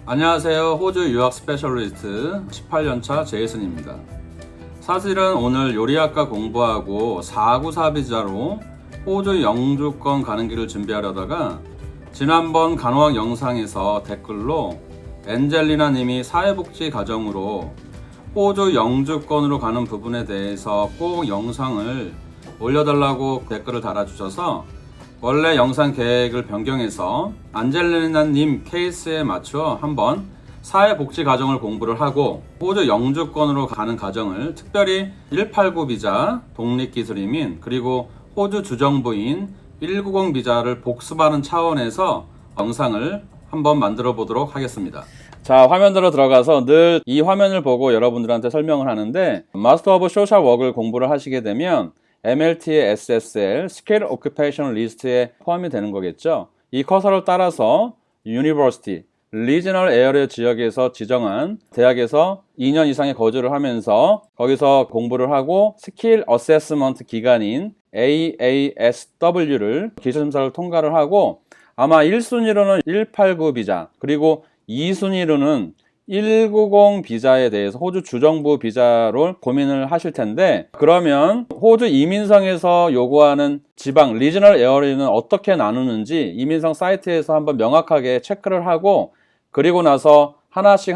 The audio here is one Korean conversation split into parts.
안녕하세요. 호주 유학 스페셜리스트 18년차 제이슨입니다. 사실은 오늘 요리학과 공부하고 494 비자로 호주 영주권 가는 길을 준비하려다가 지난번 간호학 영상에서 댓글로 엔젤리나 님이 사회복지 가정으로 호주 영주권으로 가는 부분에 대해서 꼭 영상을 올려달라고 댓글을 달아주셔서 원래 영상 계획을 변경해서 안젤리나님 케이스에 맞춰 한번 사회복지 가정을 공부를 하고 호주 영주권으로 가는 가정을 특별히 189 비자, 독립기술이민, 그리고 호주 주정부인 190 비자를 복습하는 차원에서 영상을 한번 만들어 보도록 하겠습니다. 자, 화면으로 들어가서 늘 이 화면을 보고 여러분들한테 설명을 하는데, 마스터 오브 소셜 워크를 공부를 하시게 되면 MLT의 SSL, Scale Occupation List에 포함이 되는 거겠죠. 이 커서를 따라서 University, Regional Area 지역에서 지정한 대학에서 2년 이상의 거주를 하면서 거기서 공부를 하고 스킬 어세스먼트 기관인 AASW를 기술심사를 통과를 하고 아마 1순위로는 189 비자, 그리고 2순위로는 190 비자에 대해서 호주 주정부 비자로 고민을 하실 텐데, 그러면 호주 이민성에서 요구하는 지방 리저널 에어리는 어떻게 나누는지 이민성 사이트에서 한번 명확하게 체크를 하고, 그리고 나서 하나씩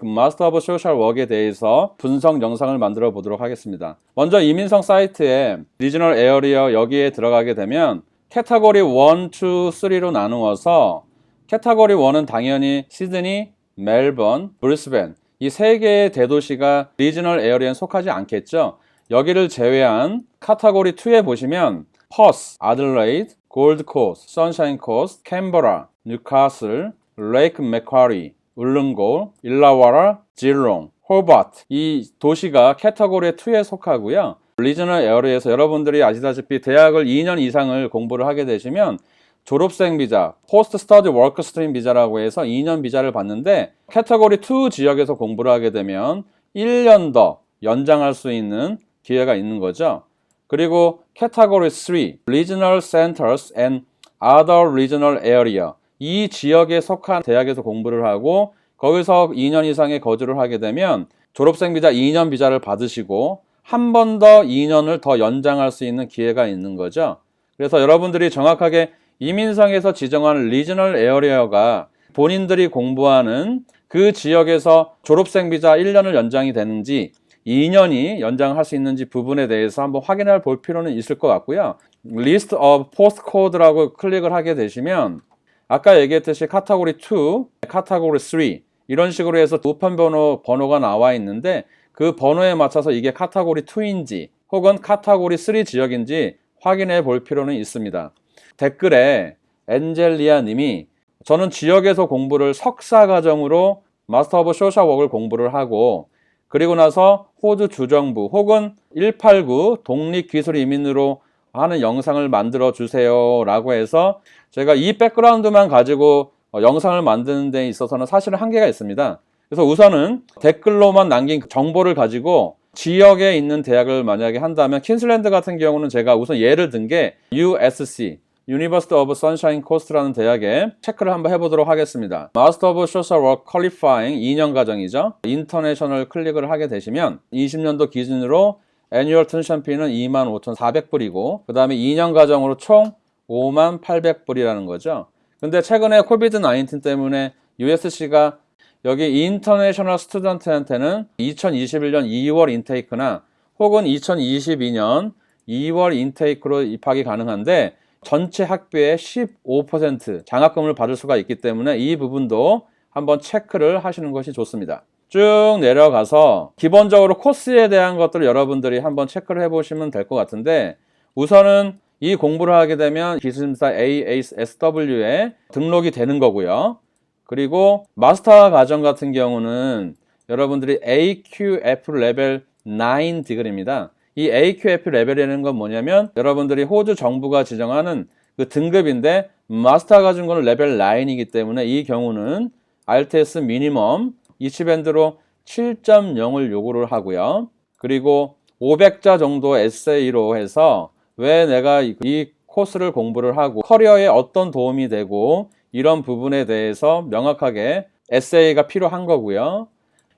마스터 오브 소셜 워크에 대해서 분석 영상을 만들어 보도록 하겠습니다. 먼저 이민성 사이트에 리저널 에어리어 여기에 들어가게 되면 캐터고리 1, 2, 3로 나누어서 캐터고리 1은 당연히 시드니, 멜번, 브리스벤 이 세 개의 대도시가 리저널 에어리어에 속하지 않겠죠. 여기를 제외한 카테고리 2에 보시면 퍼스, 아들레이드, 골드코스트, 선샤인 코스트, 캔버라, 뉴카슬, 레이크 맥쿼리, 울릉고, 일라와라, 질롱, 호바트 이 도시가 캐테고리 2에 속하고요. 리저널 에어리어에서 여러분들이 아시다시피 대학을 2년 이상을 공부를 하게 되시면 졸업생 비자, 포스트 스터디 워크 스트림 비자라고 해서 2년 비자를 받는데, 캐테고리 2 지역에서 공부를 하게 되면 1년 더 연장할 수 있는 기회가 있는 거죠. 그리고 캐테고리 3, Regional Centers and Other Regional Area 이 지역에 속한 대학에서 공부를 하고 거기서 2년 이상의 거주를 하게 되면 졸업생 비자 2년 비자를 받으시고 한 번 더 2년을 더 연장할 수 있는 기회가 있는 거죠. 그래서 여러분들이 정확하게 이민성에서 지정한 리저널 에어리어가 본인들이 공부하는 그 지역에서 졸업생 비자 1년을 연장이 되는지 2년이 연장할 수 있는지 부분에 대해서 한번 확인해 볼 필요는 있을 것 같고요. List of Postcode라고 클릭을 하게 되시면 아까 얘기했듯이 카테고리 2, 카테고리 3 이런 식으로 해서 우편 번호가 나와 있는데 그 번호에 맞춰서 이게 카테고리 2인지 혹은 카테고리 3 지역인지 확인해 볼 필요는 있습니다. 댓글에 엔젤리아 님이 저는 지역에서 공부를 석사 과정으로 마스터 오브 소셜 워크를 공부를 하고 그리고 나서 호주 주정부 혹은 189 독립기술 이민으로 하는 영상을 만들어 주세요 라고 해서 제가 이 백그라운드만 가지고 영상을 만드는 데 있어서는 사실은 한계가 있습니다. 그래서 우선은 댓글로만 남긴 정보를 가지고 지역에 있는 대학을 만약에 한다면 퀸슬랜드 같은 경우는 제가 우선 예를 든 게 USC University of Sunshine Coast라는 대학에 체크를 한번 해보도록 하겠습니다. Master of Social Work Qualifying 2년 과정이죠. 인터내셔널 클릭을 하게 되시면 20년도 기준으로 Annual Tuition Fee는 25,400불이고 그 다음에 2년 과정으로 총 58,800불이라는 거죠. 근데 최근에 코비드-19 때문에 USC가 여기 인터내셔널 스튜던트한테는 2021년 2월 인테이크나 혹은 2022년 2월 인테이크로 입학이 가능한데 전체 학비의 15% 장학금을 받을 수가 있기 때문에 이 부분도 한번 체크를 하시는 것이 좋습니다. 쭉 내려가서 기본적으로 코스에 대한 것들을 여러분들이 한번 체크를 해보시면 될 것 같은데, 우선은 이 공부를 하게 되면 기술심사 AASW에 등록이 되는 거고요. 그리고 마스터 과정 같은 경우는 여러분들이 AQF 레벨 9 디그리입니다. 이 AQF 레벨이라는 건 뭐냐면 여러분들이 호주 정부가 지정하는 그 등급인데 마스터 과정은 레벨 9이기 때문에 이 경우는 IELTS 미니멈 이치밴드로 7.0을 요구를 하고요. 그리고 500자 정도 에세이로 해서 왜 내가 이 코스를 공부를 하고 커리어에 어떤 도움이 되고 이런 부분에 대해서 명확하게 에세이가 필요한 거고요.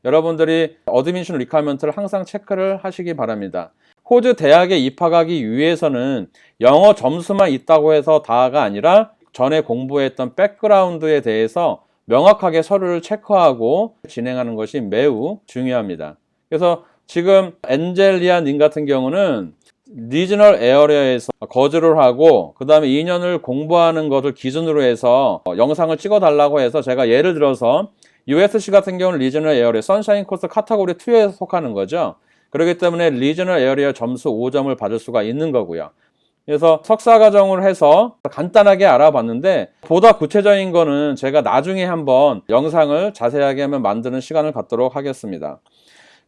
여러분들이 어드미션 리퀘어먼트를 항상 체크를 하시기 바랍니다. 호주 대학에 입학하기 위해서는 영어 점수만 있다고 해서 다가 아니라 전에 공부했던 백그라운드에 대해서 명확하게 서류를 체크하고 진행하는 것이 매우 중요합니다. 그래서 지금 엔젤리아 님 같은 경우는 리저널 에어리어에서 거주를 하고 그 다음에 2년을 공부하는 것을 기준으로 해서 영상을 찍어 달라고 해서 제가 예를 들어서 USC 같은 경우는 리저널 에어리어 선샤인 코스 카테고리 2에 속하는 거죠. 그렇기 때문에 리저널 에어리어 점수 5점을 받을 수가 있는 거고요. 그래서 석사 과정을 해서 간단하게 알아봤는데 보다 구체적인 거는 제가 나중에 한번 영상을 자세하게 한번 만드는 시간을 갖도록 하겠습니다.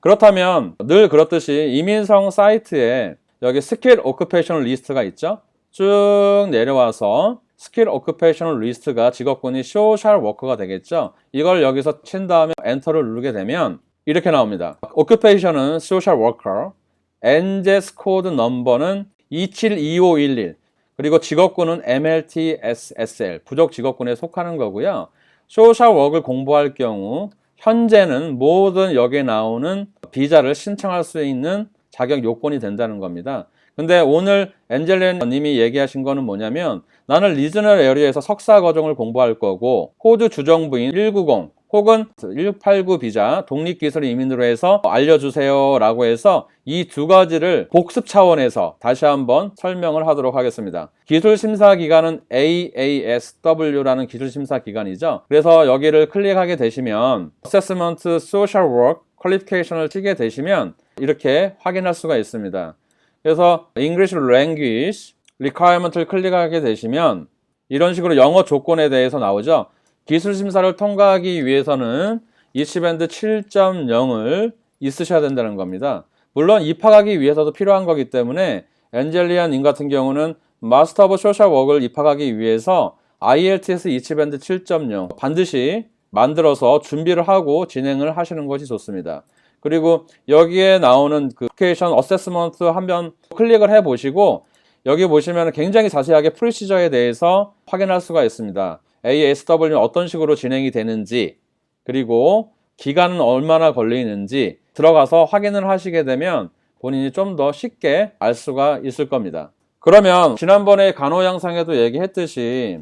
그렇다면 늘 그렇듯이 이민성 사이트에 여기 스킬 오큐페이셔널 리스트가 있죠. 쭉 내려와서 스킬 오큐페이셔널 리스트가 직업군이 소셜 워커가 되겠죠. 이걸 여기서 친 다음에 엔터를 누르게 되면 이렇게 나옵니다. 오큐페이션은 소셜 워커, NJS 코드 넘버는 272511, 그리고 직업군은 MLTSSL, 부족 직업군에 속하는 거고요. 소셜 워크를 공부할 경우 현재는 모든 여기에 나오는 비자를 신청할 수 있는 자격 요건이 된다는 겁니다. 근데 오늘 엔젤리아 님이 얘기하신 거는 뭐냐면 나는 리저널 에어리어에서 석사 과정을 공부할 거고 호주 주정부인 190 혹은 189 비자 독립기술 이민으로 해서 알려주세요 라고 해서 이 두 가지를 복습 차원에서 다시 한번 설명을 하도록 하겠습니다. 기술심사기관은 AASW라는 기술심사기관이죠. 그래서 여기를 클릭하게 되시면 Assessment Social Work 퀄리피케이션을 치게 되시면 이렇게 확인할 수가 있습니다. 그래서 English Language Requirement를 클릭하게 되시면 이런 식으로 영어 조건에 대해서 나오죠. 기술심사를 통과하기 위해서는 이시밴드 7.0을 있으셔야 된다는 겁니다. 물론 입학하기 위해서도 필요한 거기 때문에 엔젤리아 님 같은 경우는 마스터 오브 소셜 워크를 입학하기 위해서 IELTS 이치밴드 7.0 반드시 만들어서 준비를 하고 진행을 하시는 것이 좋습니다. 그리고 여기에 나오는 그 에듀케이션 어세스먼트 한번 클릭을 해 보시고 여기 보시면 굉장히 자세하게 프로시저에 대해서 확인할 수가 있습니다. ASW는 어떤 식으로 진행이 되는지 그리고 기간은 얼마나 걸리는지 들어가서 확인을 하시게 되면 본인이 좀 더 쉽게 알 수가 있을 겁니다. 그러면 지난번에 간호 영상에도 얘기했듯이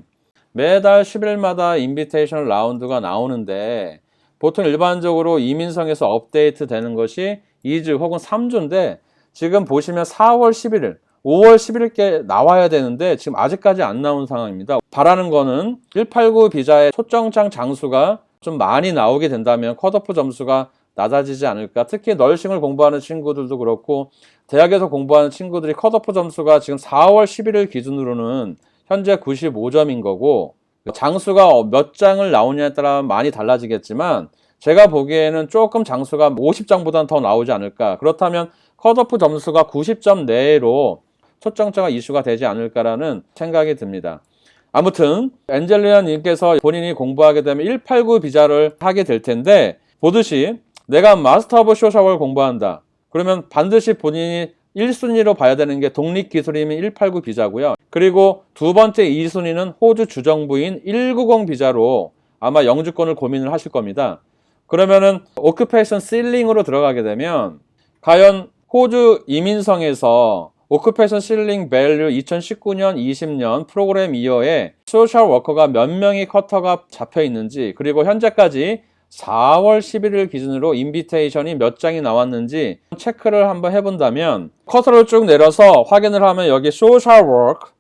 매달 10일마다 인비테이션 라운드가 나오는데 보통 일반적으로 이민성에서 업데이트 되는 것이 2주 혹은 3주인데 지금 보시면 4월 11일 5월 11일께 나와야 되는데 지금 아직까지 안 나온 상황입니다. 바라는 거는 189 비자의 초청장 장수가 좀 많이 나오게 된다면 컷오프 점수가 낮아지지 않을까. 특히 널싱을 공부하는 친구들도 그렇고 대학에서 공부하는 친구들이 컷오프 점수가 지금 4월 11일 기준으로는 현재 95점인 거고 장수가 몇 장을 나오냐에 따라 많이 달라지겠지만 제가 보기에는 조금 장수가 50장보다는 더 나오지 않을까. 그렇다면 컷오프 점수가 90점 내로 초청자가 이슈가 되지 않을까라는 생각이 듭니다. 아무튼 엔젤리아 님께서 본인이 공부하게 되면 189 비자를 하게 될 텐데 보듯이 내가 마스터 오브 소셜을 공부한다. 그러면 반드시 본인이 1순위로 봐야 되는 게 독립기술이면 189 비자고요. 그리고 두 번째 2순위는 호주 주정부인 190 비자로 아마 영주권을 고민을 하실 겁니다. 그러면은 오큐페이션 실링으로 들어가게 되면 과연 호주 이민성에서 오큐페이션 실링 밸류 2019년 20년 프로그램 이어에 소셜 워커가 몇 명이 커터가 잡혀 있는지 그리고 현재까지 4월 11일 기준으로 인비테이션이 몇 장이 나왔는지 체크를 한번 해본다면 커서를 쭉 내려서 확인을 하면 여기 소셜 워크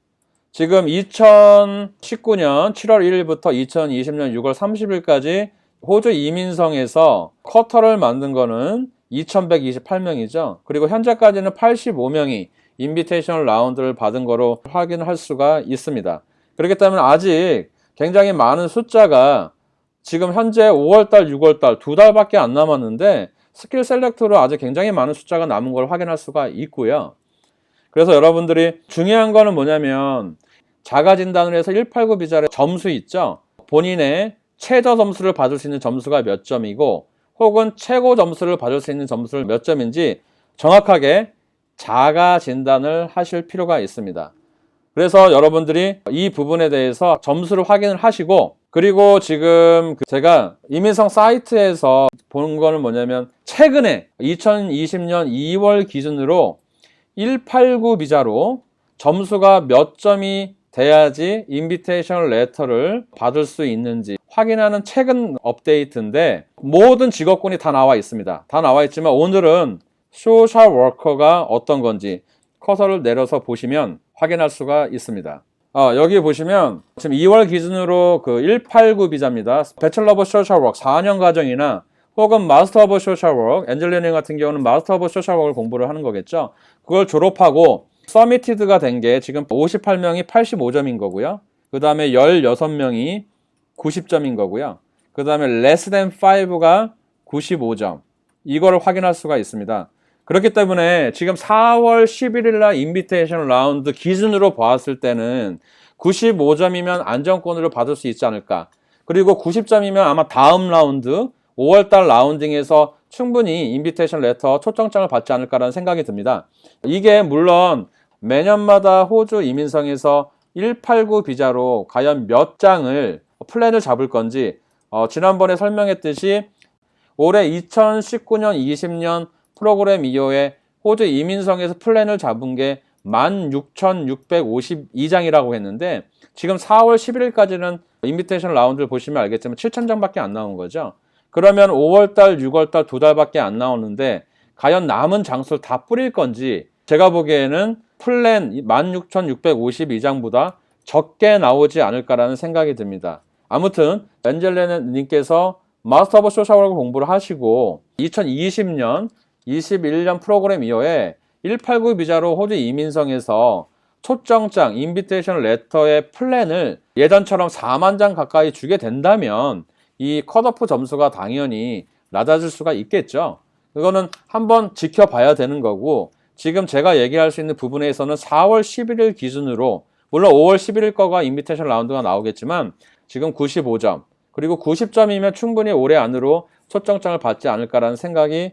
지금 2019년 7월 1일부터 2020년 6월 30일까지 호주 이민성에서 커터를 만든 거는 2128명이죠. 그리고 현재까지는 85명이 인비테이션 라운드를 받은 거로 확인할 수가 있습니다. 그렇기 때문에 아직 굉장히 많은 숫자가 지금 현재 5월달, 6월달 두 달밖에 안 남았는데 스킬 셀렉트로 아직 굉장히 많은 숫자가 남은 걸 확인할 수가 있고요. 그래서 여러분들이 중요한 거는 뭐냐면 자가진단을 해서 189 비자의 점수 있죠. 본인의 최저 점수를 받을 수 있는 점수가 몇 점이고 혹은 최고 점수를 받을 수 있는 점수를 몇 점인지 정확하게 자가 진단을 하실 필요가 있습니다. 그래서 여러분들이 이 부분에 대해서 점수를 확인을 하시고 그리고 지금 제가 이민성 사이트에서 본 거는 뭐냐면 최근에 2020년 2월 기준으로 189 비자로 점수가 몇 점이 돼야지 인비테이션 레터를 받을 수 있는지 확인하는 최근 업데이트인데 모든 직업군이 다 나와 있습니다. 다 나와 있지만 오늘은 소셜 워커가 어떤 건지 커서를 내려서 보시면 확인할 수가 있습니다. 여기 보시면 지금 2월 기준으로 그 189 비자입니다. 배첼러 오브 소셜 워크 4년 과정이나 혹은 마스터 오브 소셜 워크, 엔젤리닝 같은 경우는 마스터 오브 소셜 워크를 공부를 하는 거겠죠. 그걸 졸업하고 서미티드가 된 게 지금 58명이 85점인 거고요. 그 다음에 16명이 90점인 거고요. 그 다음에 less than 5가 95점. 이거를 확인할 수가 있습니다. 그렇기 때문에 지금 4월 11일 날 인비테이션 라운드 기준으로 보았을 때는 95점이면 안정권으로 받을 수 있지 않을까. 그리고 90점이면 아마 다음 라운드 5월달 라운딩에서 충분히 인비테이션 레터 초청장을 받지 않을까라는 생각이 듭니다. 이게 물론 매년마다 호주 이민성에서 189 비자로 과연 몇 장을 플랜을 잡을 건지 지난번에 설명했듯이 올해 2019년 20년 프로그램 이후에 호주 이민성에서 플랜을 잡은 게 16,652장이라고 했는데 지금 4월 11일까지는 인비테이션 라운드를 보시면 알겠지만 7,000장밖에 안 나온 거죠. 그러면 5월달, 6월달 2달밖에 안 나오는데 과연 남은 장수를 다 뿌릴 건지 제가 보기에는 플랜 16,652장보다 적게 나오지 않을까라는 생각이 듭니다. 아무튼 엔젤레님께서 마스터 오브 소셜 워크 공부를 하시고 2020년 21년 프로그램 이후에 189 비자로 호주 이민성에서 초청장, 인비테이션 레터의 플랜을 예전처럼 4만 장 가까이 주게 된다면 이 컷오프 점수가 당연히 낮아질 수가 있겠죠. 그거는 한번 지켜봐야 되는 거고 지금 제가 얘기할 수 있는 부분에서는 4월 11일 기준으로 물론 5월 11일 거가 인비테이션 라운드가 나오겠지만 지금 95점 그리고 90점이면 충분히 올해 안으로 초청장을 받지 않을까라는 생각이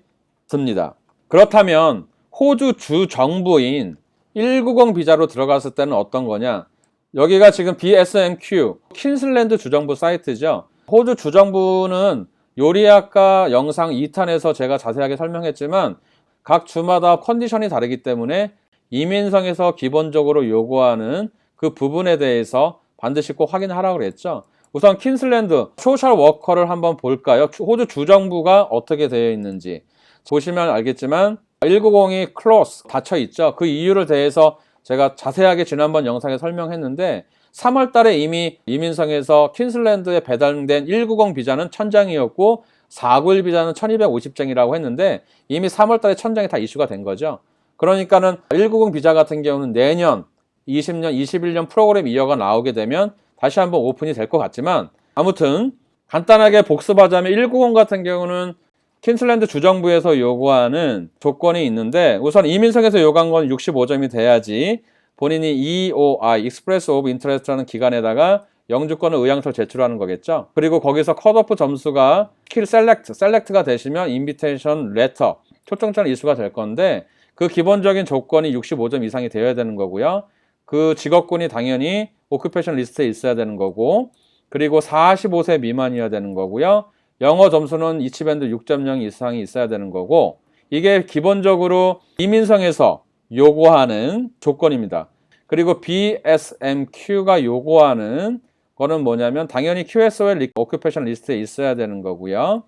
듭니다. 그렇다면 호주 주 정부인 190 비자로 들어갔을 때는 어떤 거냐? 여기가 지금 BSMQ 퀸슬랜드 주정부 사이트죠. 호주 주정부는 요리학과 영상 2탄에서 제가 자세하게 설명했지만 각 주마다 컨디션이 다르기 때문에 이민성에서 기본적으로 요구하는 그 부분에 대해서 반드시 꼭 확인하라고 그랬죠. 우선 퀸슬랜드 소셜 워커를 한번 볼까요? 호주 주정부가 어떻게 되어 있는지 보시면 알겠지만 190이 클로스 닫혀 있죠. 그 이유를 대해서 제가 자세하게 지난번 영상에 설명했는데 3월 달에 이미 이민성에서 퀸슬랜드에 배달된 190 비자는 1000장이었고 491 비자는 1250장이라고 했는데 이미 3월 달에 1000장이 다 이슈가 된 거죠. 그러니까는 190 비자 같은 경우는 내년 20년, 21년 프로그램 이어가 나오게 되면 다시 한번 오픈이 될 것 같지만 아무튼 간단하게 복습하자면 190 같은 경우는 퀸슬랜드 주정부에서 요구하는 조건이 있는데 우선 이민성에서 요구한 건 65점이 돼야지 본인이 EOI, Express of Interest라는 기관에다가 영주권을 의향서를 제출하는 거겠죠. 그리고 거기서 컷오프 점수가 킬 셀렉트가 되시면 인비테이션 레터, 초청장 이슈가 될 건데 그 기본적인 조건이 65점 이상이 되어야 되는 거고요. 그 직업군이 당연히 오큐페이션 리스트에 있어야 되는 거고 그리고 45세 미만이어야 되는 거고요. 영어 점수는 이치밴드 6.0 이상이 있어야 되는 거고 이게 기본적으로 이민성에서 요구하는 조건입니다. 그리고 BSMQ가 요구하는 거는 뭐냐면 당연히 QSOL 오큐페이션 리스트에 있어야 되는 거고요.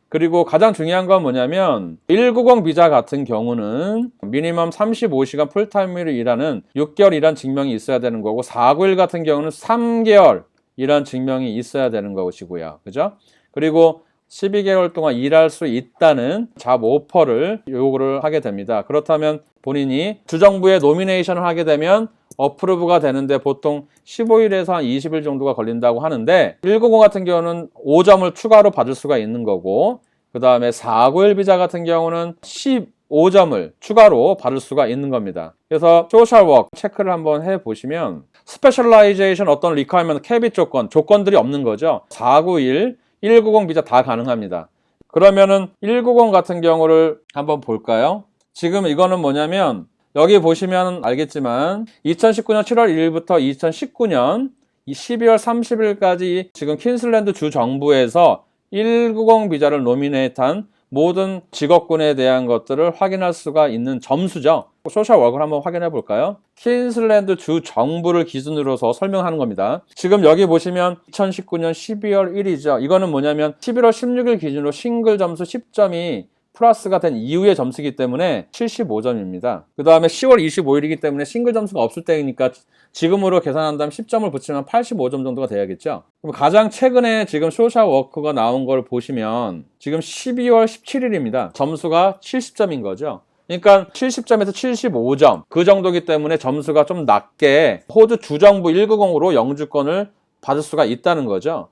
그리고 가장 중요한 건 뭐냐면 190 비자 같은 경우는 미니멈 35시간 풀타임으로 일하는 6개월 일한 증명이 있어야 되는 거고 491 같은 경우는 3개월 일한 증명이 있어야 되는 것이고요. 그죠? 그리고 12개월 동안 일할 수 있다는 잡 오퍼를 요구를 하게 됩니다. 그렇다면 본인이 주정부에 노미네이션을 하게 되면 어프로브가 되는데 보통 15일에서 한 20일 정도가 걸린다고 하는데 190 같은 경우는 5점을 추가로 받을 수가 있는 거고 그 다음에 491 비자 같은 경우는 15점을 추가로 받을 수가 있는 겁니다. 그래서 소셜 워크 체크를 한번 해보시면 스페셜라이제이션 어떤 리퀘어먼트 캐빗 조건들이 없는 거죠. 491 190 비자 다 가능합니다. 그러면은 190 같은 경우를 한번 볼까요? 지금 이거는 뭐냐면 여기 보시면 알겠지만 2019년 7월 1일부터 2019년 이 12월 30일까지 지금 퀸슬랜드 주 정부에서 190 비자를 노미네이트한 모든 직업군에 대한 것들을 확인할 수가 있는 점수죠. 소셜워크를 한번 확인해 볼까요? 퀸슬랜드 주 정부를 기준으로서 설명하는 겁니다. 지금 여기 보시면 2019년 12월 1일이죠. 이거는 뭐냐면 11월 16일 기준으로 싱글 점수 10점이 플러스가 된 이후의 점수이기 때문에 75점입니다. 그 다음에 10월 25일이기 때문에 싱글 점수가 없을 때이니까 지금으로 계산한다면 10점을 붙이면 85점 정도가 돼야겠죠. 그럼 가장 최근에 지금 소셜워크가 나온 걸 보시면 지금 12월 17일입니다. 점수가 70점인 거죠. 그러니까 70점에서 75점 그 정도기 때문에 점수가 좀 낮게 호주 주정부 190으로 영주권을 받을 수가 있다는 거죠.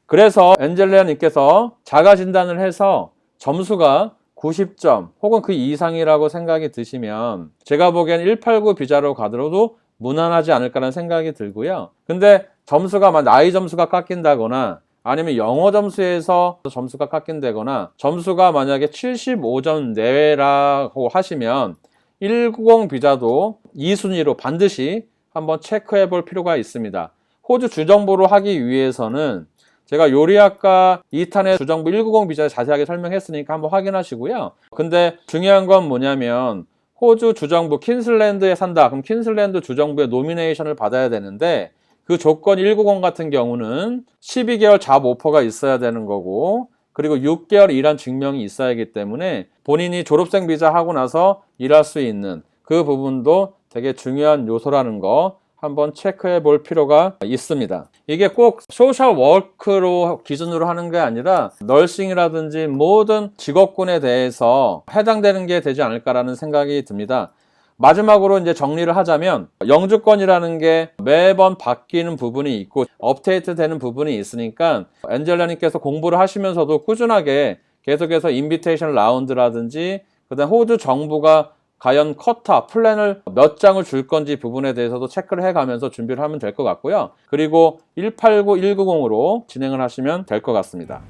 그래서 엔젤리아님께서 자가 진단을 해서 점수가 90점 혹은 그 이상이라고 생각이 드시면 제가 보기엔 189 비자로 가더라도 무난하지 않을까라는 생각이 들고요. 근데 점수가 나이 점수가 깎인다거나 아니면 영어 점수에서 점수가 깎인다거나 점수가 만약에 75점 내외라고 하시면 190 비자도 2순위로 반드시 한번 체크해 볼 필요가 있습니다. 호주 주정부로 하기 위해서는 제가 요리학과 2탄의 주정부 190 비자를 자세하게 설명했으니까 한번 확인하시고요. 근데 중요한 건 뭐냐면 호주 주정부 퀸슬랜드에 산다. 그럼 퀸슬랜드 주정부의 노미네이션을 받아야 되는데 그 조건 190 같은 경우는 12개월 잡 오퍼가 있어야 되는 거고 그리고 6개월 일한 증명이 있어야 하기 때문에 본인이 졸업생 비자 하고 나서 일할 수 있는 그 부분도 되게 중요한 요소라는 거 한번 체크해 볼 필요가 있습니다. 이게 꼭 소셜워크로 기준으로 하는 게 아니라 널싱이라든지 모든 직업군에 대해서 해당되는 게 되지 않을까라는 생각이 듭니다. 마지막으로 이제 정리를 하자면 영주권이라는 게 매번 바뀌는 부분이 있고 업데이트 되는 부분이 있으니까 엔젤라님께서 공부를 하시면서도 꾸준하게 계속해서 인비테이션 라운드라든지 그다음 호주 정부가 과연 커터, 플랜을 몇 장을 줄 건지 부분에 대해서도 체크를 해가면서 준비를 하면 될 것 같고요. 그리고 189, 190으로 진행을 하시면 될 것 같습니다.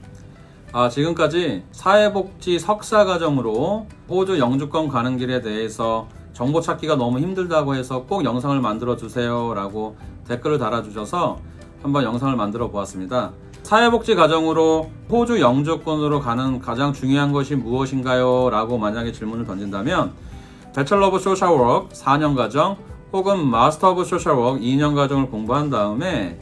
지금까지 사회복지 석사과정으로 호주 영주권 가는 길에 대해서 정보 찾기가 너무 힘들다고 해서 꼭 영상을 만들어 주세요 라고 댓글을 달아주셔서 한번 영상을 만들어 보았습니다. 사회복지 과정으로 호주 영주권으로 가는 가장 중요한 것이 무엇인가요? 라고 만약에 질문을 던진다면 배철러 오브 소셜워크 4년 과정 혹은 마스터 오브 소셜워크 2년 과정을 공부한 다음에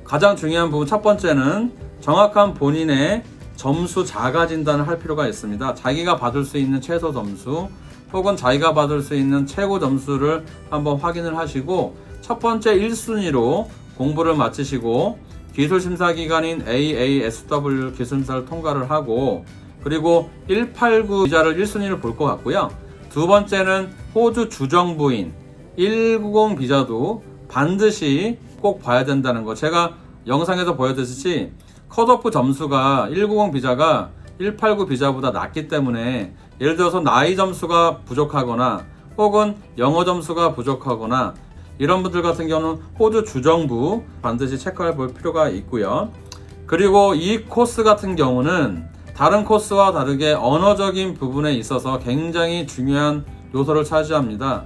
가장 중요한 부분 첫 번째는 정확한 본인의 점수 자가 진단을 할 필요가 있습니다. 자기가 받을 수 있는 최소 점수 혹은 자기가 받을 수 있는 최고 점수를 한번 확인을 하시고 첫 번째 1순위로 공부를 마치시고 기술심사기관인 AASW 기술심사를 통과를 하고 그리고 189 비자를 1순위를 볼 것 같고요. 두 번째는 호주 주정부인 190 비자도 반드시 꼭 봐야 된다는 거. 제가 영상에서 보여드렸듯이 컷오프 점수가 190 비자가 189 비자보다 낮기 때문에 예를 들어서 나이 점수가 부족하거나 혹은 영어 점수가 부족하거나 이런 분들 같은 경우는 호주 주정부 반드시 체크해 볼 필요가 있고요. 그리고 이 코스 같은 경우는 다른 코스와 다르게 언어적인 부분에 있어서 굉장히 중요한 요소를 차지합니다.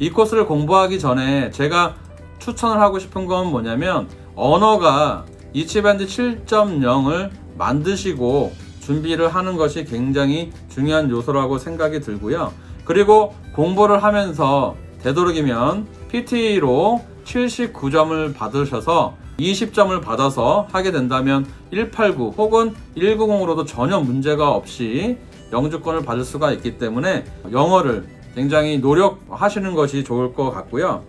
이 코스를 공부하기 전에 제가 추천을 하고 싶은 건 뭐냐면 언어가 이치밴드 7.0을 만드시고 준비를 하는 것이 굉장히 중요한 요소라고 생각이 들고요. 그리고 공부를 하면서 되도록이면 PT로 79점을 받으셔서 20점을 받아서 하게 된다면 189 혹은 190으로도 전혀 문제가 없이 영주권을 받을 수가 있기 때문에 영어를 굉장히 노력하시는 것이 좋을 것 같고요.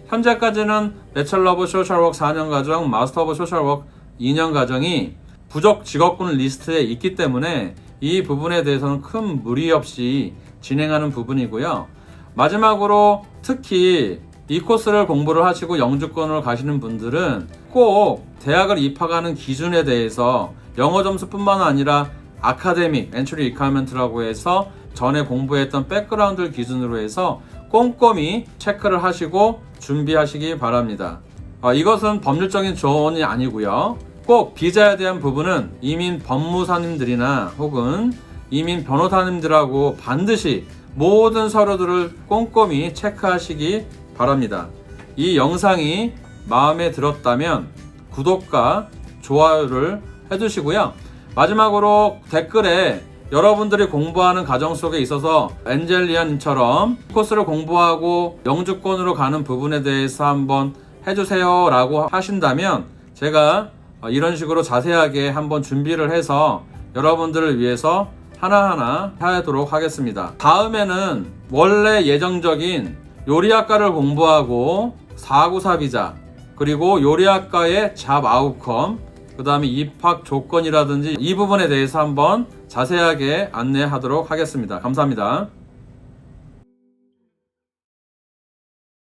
현재까지는 배철러 오브 소셜워크 4년 과정, 마스터 오브 소셜워크 2년 과정이 부족 직업군 리스트에 있기 때문에 이 부분에 대해서는 큰 무리 없이 진행하는 부분이고요. 마지막으로 특히 이 코스를 공부를 하시고 영주권으로 가시는 분들은 꼭 대학을 입학하는 기준에 대해서 영어 점수뿐만 아니라 아카데믹, 엔트리 리퀘어먼트라고 해서 전에 공부했던 백그라운드를 기준으로 해서 꼼꼼히 체크를 하시고 준비하시기 바랍니다. 이것은 법률적인 조언이 아니고요. 꼭 비자에 대한 부분은 이민 법무사님들이나 혹은 이민 변호사님들하고 반드시 모든 서류들을 꼼꼼히 체크하시기 바랍니다. 이 영상이 마음에 들었다면 구독과 좋아요를 해주시고요. 마지막으로 댓글에 여러분들이 공부하는 과정 속에 있어서 엔젤리아님처럼 코스를 공부하고 영주권으로 가는 부분에 대해서 한번 해주세요 라고 하신다면 제가 이런 식으로 자세하게 한번 준비를 해서 여러분들을 위해서 하나하나 하도록 하겠습니다. 다음에는 원래 예정적인 요리학과를 공부하고 494 비자, 그리고 요리학과의 잡 아웃컴, 그 다음에 입학 조건이라든지 이 부분에 대해서 한번 자세하게 안내하도록 하겠습니다. 감사합니다.